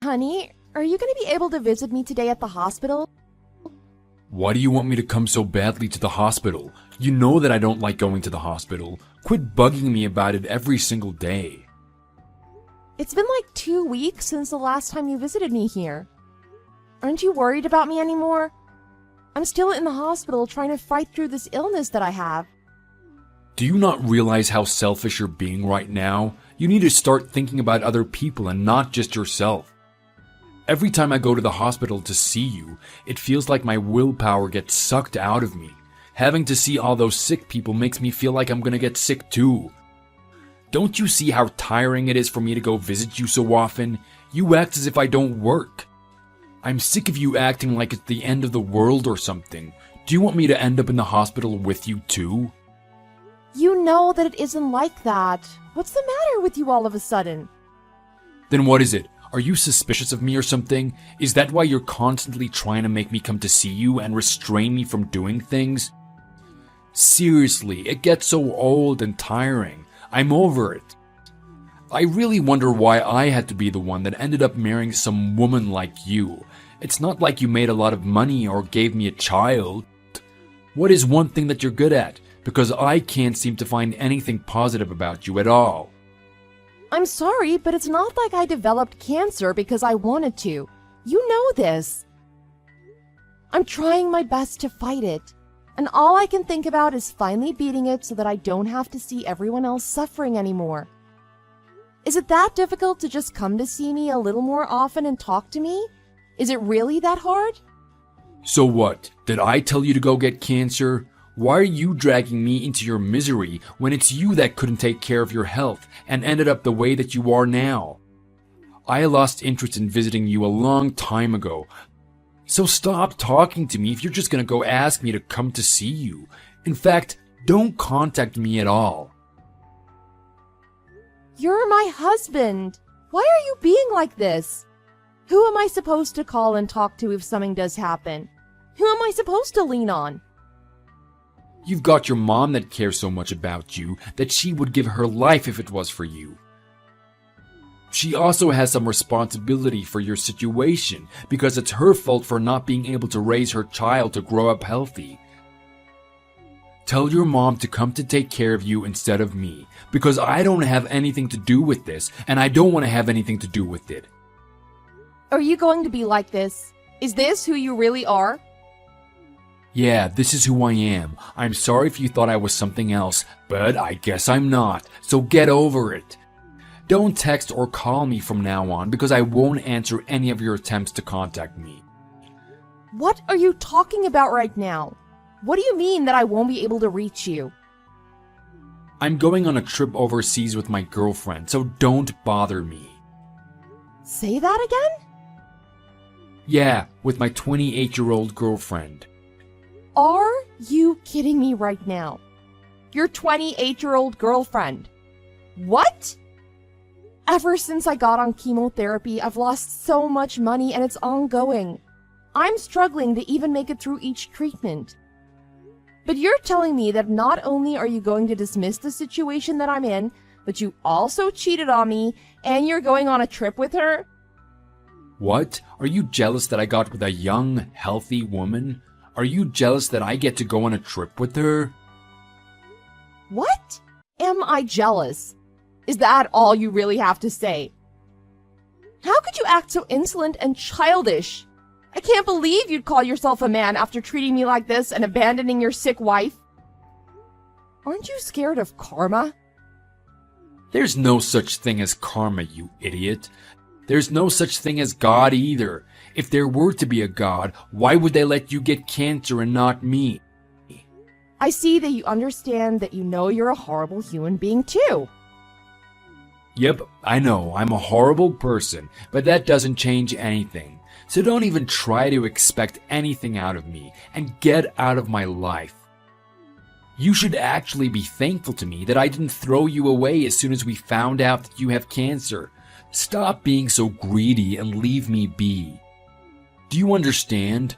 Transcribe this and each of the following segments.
Honey, are you going to be able to visit me today at the hospital? Why do you want me to come so badly to the hospital? You know that I don't like going to the hospital. Quit bugging me about it every single day. It's been like 2 weeks since the last time you visited me here. Aren't you worried about me anymore? I'm still in the hospital trying to fight through this illness that I have. Do you not realize how selfish you're being right now? You need to start thinking about other people and not just yourself. Every time I go to the hospital to see you, it feels like my willpower gets sucked out of me. Having to see all those sick people makes me feel like I'm gonna get sick too. Don't you see how tiring it is for me to go visit you so often? You act as if I don't work. I'm sick of you acting like it's the end of the world or something. Do you want me to end up in the hospital with you too? You know that it isn't like that. What's the matter with you all of a sudden? Then what is it? Are you suspicious of me or something? Is that why you're constantly trying to make me come to see you and restrain me from doing things? Seriously, it gets so old and tiring. I'm over it. I really wonder why I had to be the one that ended up marrying some woman like you. It's not like you made a lot of money or gave me a child. What is one thing that you're good at? Because I can't seem to find anything positive about you at all. I'm sorry, but it's not like I developed cancer because I wanted to. You know this. I'm trying my best to fight it, and all I can think about is finally beating it so that I don't have to see everyone else suffering anymore. Is it that difficult to just come to see me a little more often and talk to me? Is it really that hard? So what? Did I tell you to go get cancer? Why are you dragging me into your misery when it's you that couldn't take care of your health and ended up the way that you are now? I lost interest in visiting you a long time ago. So stop talking to me if you're just gonna go ask me to come to see you. In fact, don't contact me at all. You're my husband. Why are you being like this? Who am I supposed to call and talk to if something does happen? Who am I supposed to lean on? You've got your mom that cares so much about you that she would give her life if it was for you. She also has some responsibility for your situation because it's her fault for not being able to raise her child to grow up healthy. Tell your mom to come to take care of you instead of me because I don't have anything to do with this and I don't want to have anything to do with it. Are you going to be like this? Is this who you really are? Yeah, this is who I am. I'm sorry if you thought I was something else, but I guess I'm not, so get over it. Don't text or call me from now on because I won't answer any of your attempts to contact me. What are you talking about right now? What do you mean that I won't be able to reach you? I'm going on a trip overseas with my girlfriend, so don't bother me. Say that again? Yeah, with my 28-year-old girlfriend. Are you kidding me right now? Your 28-year-old girlfriend. What? Ever since I got on chemotherapy, I've lost so much money and it's ongoing. I'm struggling to even make it through each treatment. But you're telling me that not only are you going to dismiss the situation that I'm in, but you also cheated on me and you're going on a trip with her? What? Are you jealous that I got with a young, healthy woman? Are you jealous that I get to go on a trip with her? What? Am I jealous? Is that all you really have to say? How could you act so insolent and childish? I can't believe you'd call yourself a man after treating me like this and abandoning your sick wife. Aren't you scared of karma? There's no such thing as karma, you idiot. There's no such thing as God either. If there were to be a God, why would they let you get cancer and not me? I see that you understand that you know you're a horrible human being too. Yep, I know, I'm a horrible person, but that doesn't change anything. So don't even try to expect anything out of me, and get out of my life. You should actually be thankful to me that I didn't throw you away as soon as we found out that you have cancer. Stop being so greedy and leave me be. Do you understand?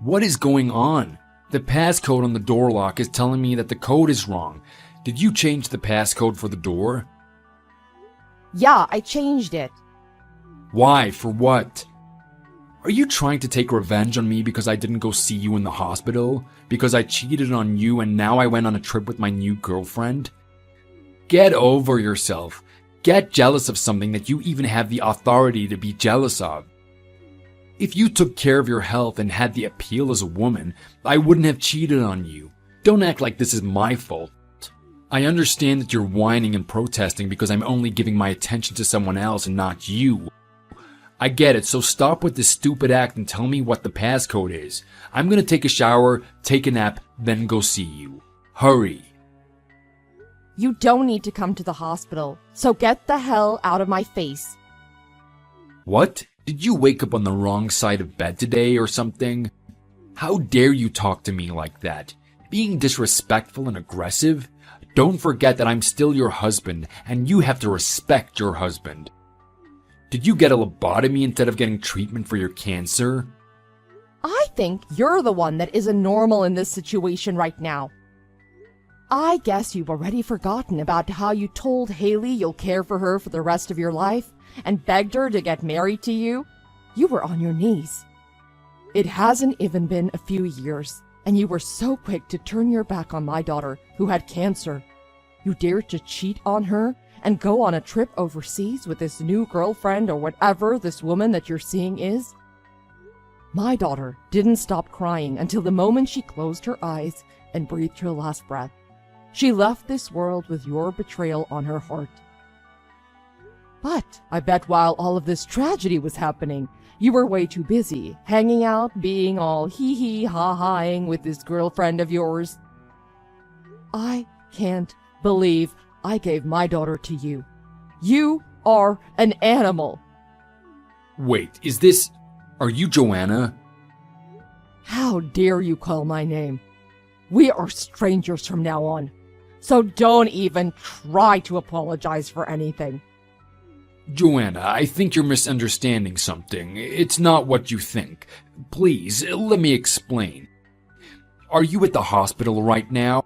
What is going on? The passcode on the door lock is telling me that the code is wrong. Did you change the passcode for the door? Yeah, I changed it. Why? For what? Are you trying to take revenge on me because I didn't go see you in the hospital? Because I cheated on you and now I went on a trip with my new girlfriend? Get over yourself. Get jealous of something that you even have the authority to be jealous of. If you took care of your health and had the appeal as a woman, I wouldn't have cheated on you. Don't act like this is my fault. I understand that you're whining and protesting because I'm only giving my attention to someone else and not you. I get it, so stop with this stupid act and tell me what the passcode is. I'm gonna take a shower, take a nap, then go see you. Hurry. You don't need to come to the hospital, so get the hell out of my face. What? Did you wake up on the wrong side of bed today or something? How dare you talk to me like that? Being disrespectful and aggressive? Don't forget that I'm still your husband, and you have to respect your husband. Did you get a lobotomy instead of getting treatment for your cancer? I think you're the one that isn't normal in this situation right now. I guess you've already forgotten about how you told Haley you'll care for her for the rest of your life and begged her to get married to you. You were on your knees. It hasn't even been a few years, and you were so quick to turn your back on my daughter who had cancer. You dared to cheat on her and go on a trip overseas with this new girlfriend or whatever this woman that you're seeing is. My daughter didn't stop crying until the moment she closed her eyes and breathed her last breath. She left this world with your betrayal on her heart. But I bet while all of this tragedy was happening, you were way too busy hanging out, being all hee-hee, ha-haing with this girlfriend of yours. I can't believe I gave my daughter to you. You are an animal. Wait, are you Joanna? How dare you call my name? We are strangers from now on, so don't even try to apologize for anything. Joanna, I think you're misunderstanding something. It's not what you think. Please, let me explain. Are you at the hospital right now?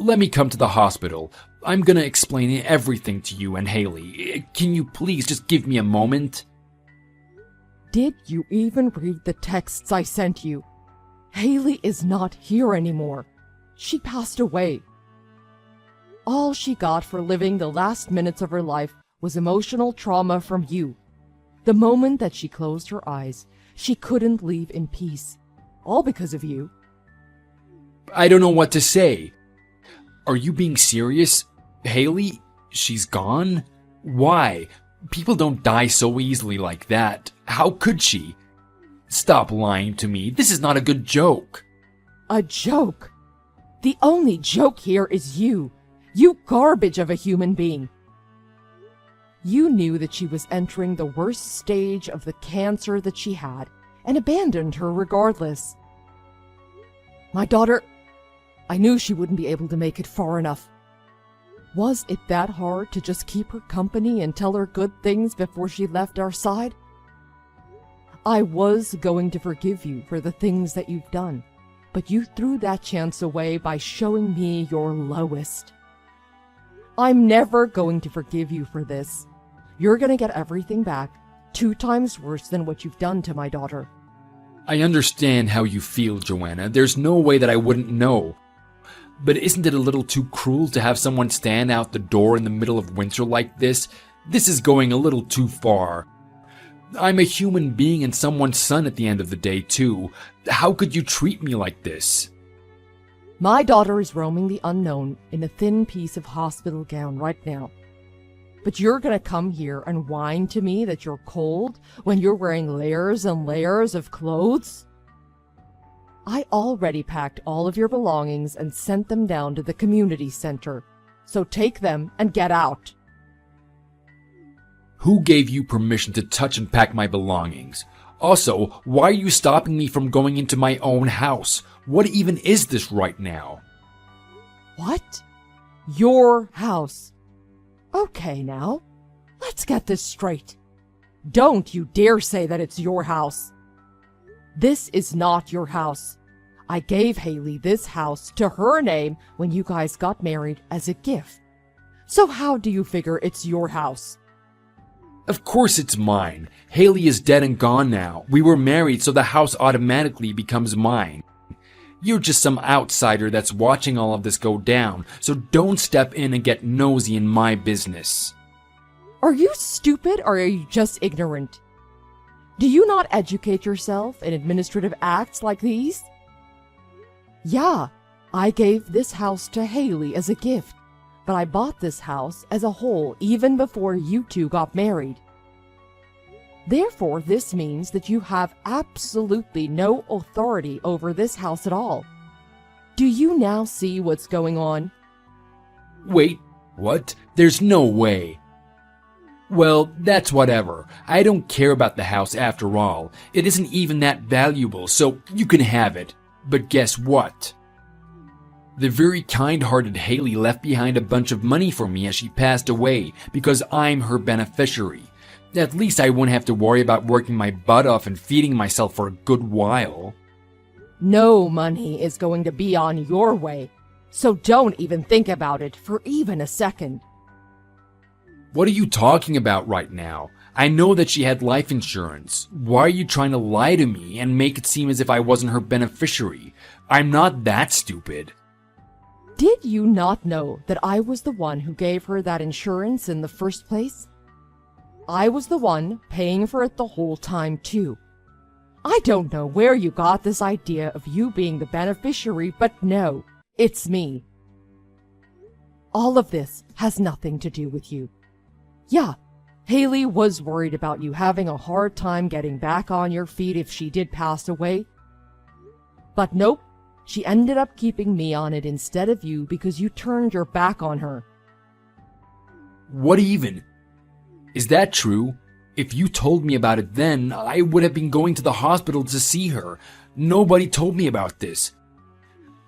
Let me come to the hospital. I'm gonna explain everything to you and Haley. Can you please just give me a moment? Did you even read the texts I sent you? Haley is not here anymore. She passed away. All she got for living the last minutes of her life was emotional trauma from you. The moment that she closed her eyes, she couldn't leave in peace. All because of you. I don't know what to say. Are you being serious? Haley? She's gone? Why? People don't die so easily like that. How could she? Stop lying to me. This is not a good joke. A joke? The only joke here is you. You garbage of a human being. You knew that she was entering the worst stage of the cancer that she had and abandoned her regardless. My daughter, I knew she wouldn't be able to make it far enough. Was it that hard to just keep her company and tell her good things before she left our side? I was going to forgive you for the things that you've done, but you threw that chance away by showing me your lowest. I'm never going to forgive you for this. You're going to get everything back, 2 times worse than what you've done to my daughter. I understand how you feel, Joanna. There's no way that I wouldn't know. But isn't it a little too cruel to have someone stand out the door in the middle of winter like this? This is going a little too far. I'm a human being and someone's son at the end of the day, too. How could you treat me like this? My daughter is roaming the unknown in a thin piece of hospital gown right now. But you're gonna come here and whine to me that you're cold when you're wearing layers and layers of clothes? I already packed all of your belongings and sent them down to the community center. So take them and get out. Who gave you permission to touch and pack my belongings? Also, why are you stopping me from going into my own house? What even is this right now? What? Your house? Okay now, let's get this straight. Don't you dare say that it's your house. This is not your house. I gave Haley this house to her name when you guys got married as a gift. So how do you figure it's your house? Of course it's mine. Haley is dead and gone now. We were married, so the house automatically becomes mine. You're just some outsider that's watching all of this go down, so don't step in and get nosy in my business. Are you stupid or are you just ignorant? Do you not educate yourself in administrative acts like these? Yeah, I gave this house to Haley as a gift, but I bought this house as a whole even before you two got married. Therefore, this means that you have absolutely no authority over this house at all. Do you now see what's going on? Wait, what? There's no way. Well, that's whatever. I don't care about the house after all. It isn't even that valuable, so you can have it. But guess what? The very kind-hearted Haley left behind a bunch of money for me as she passed away because I'm her beneficiary. At least I won't have to worry about working my butt off and feeding myself for a good while. No money is going to be on your way, so don't even think about it for even a second. What are you talking about right now? I know that she had life insurance. Why are you trying to lie to me and make it seem as if I wasn't her beneficiary? I'm not that stupid. Did you not know that I was the one who gave her that insurance in the first place? I was the one paying for it the whole time too. I don't know where you got this idea of you being the beneficiary, but no, it's me. All of this has nothing to do with you. Yeah, Haley was worried about you having a hard time getting back on your feet if she did pass away. But nope, she ended up keeping me on it instead of you because you turned your back on her. What even? Is that true? If you told me about it then, I would have been going to the hospital to see her. Nobody told me about this.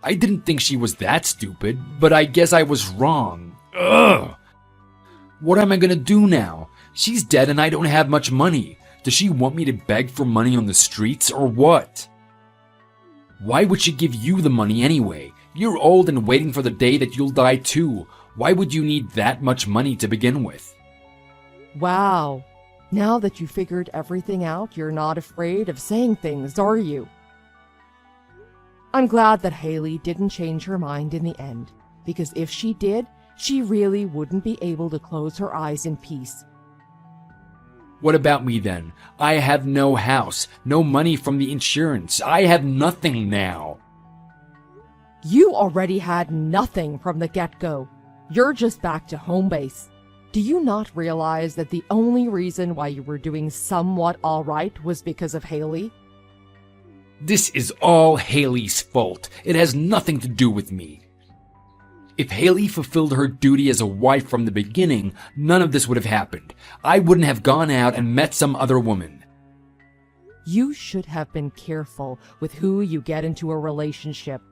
I didn't think she was that stupid, but I guess I was wrong. Ugh! What am I gonna do now? She's dead and I don't have much money. Does she want me to beg for money on the streets or what? Why would she give you the money anyway? You're old and waiting for the day that you'll die too. Why would you need that much money to begin with? Wow. Now that you figured everything out, you're not afraid of saying things, are you? I'm glad that Haley didn't change her mind in the end, because if she did, she really wouldn't be able to close her eyes in peace. What about me then? I have no house, no money from the insurance. I have nothing now. You already had nothing from the get-go. You're just back to home base. Do you not realize that the only reason why you were doing somewhat all right was because of Haley? This is all Haley's fault. It has nothing to do with me. If Haley fulfilled her duty as a wife from the beginning, none of this would have happened. I wouldn't have gone out and met some other woman. You should have been careful with who you get into a relationship.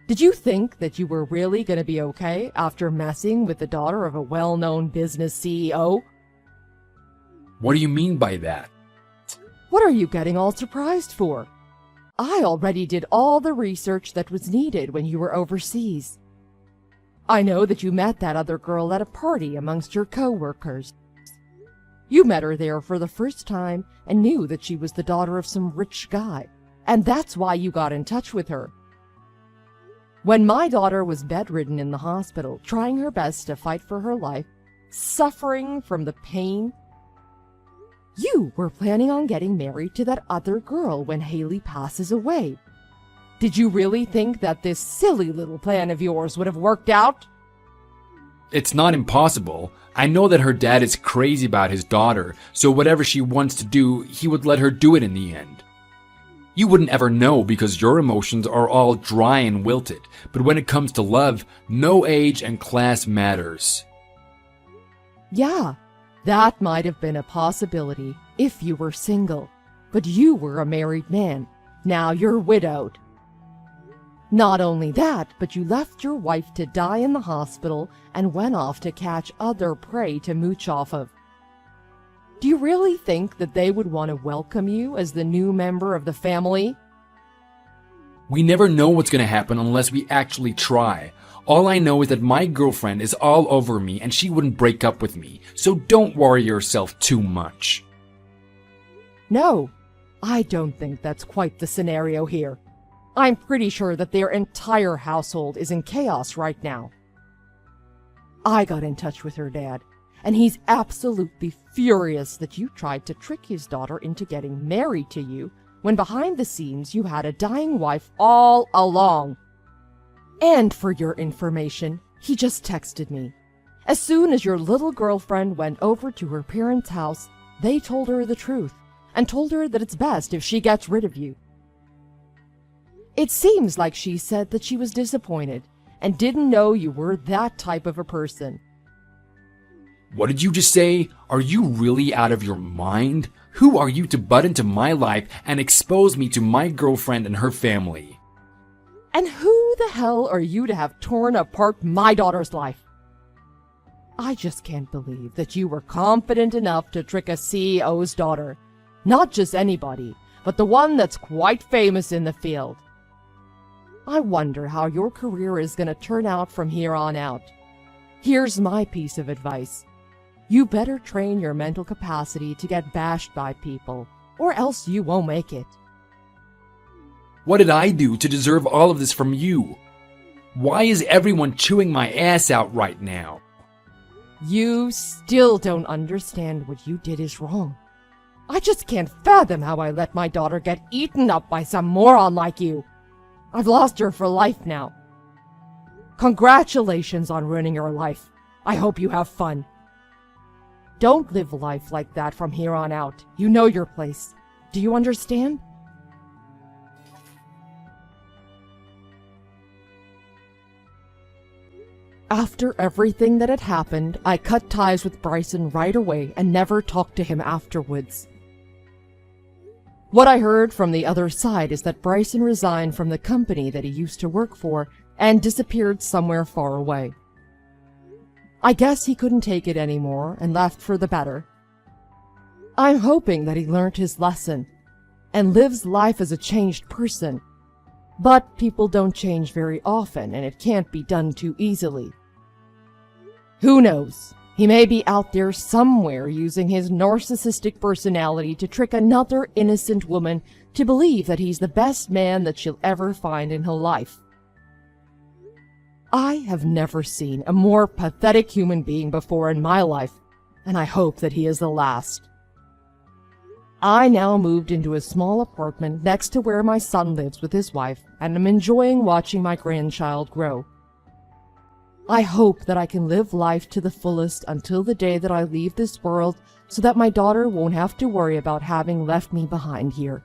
Did you think that you were really going to be okay after messing with the daughter of a well-known business CEO? What do you mean by that? What are you getting all surprised for? I already did all the research that was needed when you were overseas. I know that you met that other girl at a party amongst your co-workers. You met her there for the first time and knew that she was the daughter of some rich guy, and that's why you got in touch with her. When my daughter was bedridden in the hospital, trying her best to fight for her life, suffering from the pain, you were planning on getting married to that other girl when Haley passes away. Did you really think that this silly little plan of yours would have worked out? It's not impossible. I know that her dad is crazy about his daughter, so whatever she wants to do, he would let her do it in the end. You wouldn't ever know because your emotions are all dry and wilted, but when it comes to love, no age and class matters. Yeah, that might have been a possibility if you were single, but you were a married man. Now you're widowed. Not only that, but you left your wife to die in the hospital and went off to catch other prey to mooch off of. Do you really think that they would want to welcome you as the new member of the family? We never know what's gonna happen unless we actually try. All I know is that my girlfriend is all over me and she wouldn't break up with me, so don't worry yourself too much. No, I don't think that's quite the scenario here. I'm pretty sure that their entire household is in chaos right now. I got in touch with her dad, and he's absolutely furious that you tried to trick his daughter into getting married to you when behind the scenes you had a dying wife all along. And for your information, he just texted me. As soon as your little girlfriend went over to her parents' house, they told her the truth and told her that it's best if she gets rid of you. It seems like she said that she was disappointed and didn't know you were that type of a person. What did you just say? Are you really out of your mind? Who are you to butt into my life and expose me to my girlfriend and her family? And who the hell are you to have torn apart my daughter's life? I just can't believe that you were confident enough to trick a CEO's daughter. Not just anybody, but the one that's quite famous in the field. I wonder how your career is going to turn out from here on out. Here's my piece of advice. You better train your mental capacity to get bashed by people, or else you won't make it. What did I do to deserve all of this from you? Why is everyone chewing my ass out right now? You still don't understand what you did is wrong. I just can't fathom how I let my daughter get eaten up by some moron like you. I've lost her for life now. Congratulations on ruining her life. I hope you have fun. Don't live life like that from here on out. You know your place. Do you understand? After everything that had happened, I cut ties with Bryson right away and never talked to him afterwards. What I heard from the other side is that Bryson resigned from the company that he used to work for and disappeared somewhere far away. I guess he couldn't take it anymore and left for the better. I'm hoping that he learned his lesson and lives life as a changed person. But people don't change very often, and it can't be done too easily. Who knows? He may be out there somewhere using his narcissistic personality to trick another innocent woman to believe that he's the best man that she'll ever find in her life. I have never seen a more pathetic human being before in my life, and I hope that he is the last. I now moved into a small apartment next to where my son lives with his wife, and am enjoying watching my grandchild grow. I hope that I can live life to the fullest until the day that I leave this world so that my daughter won't have to worry about having left me behind here.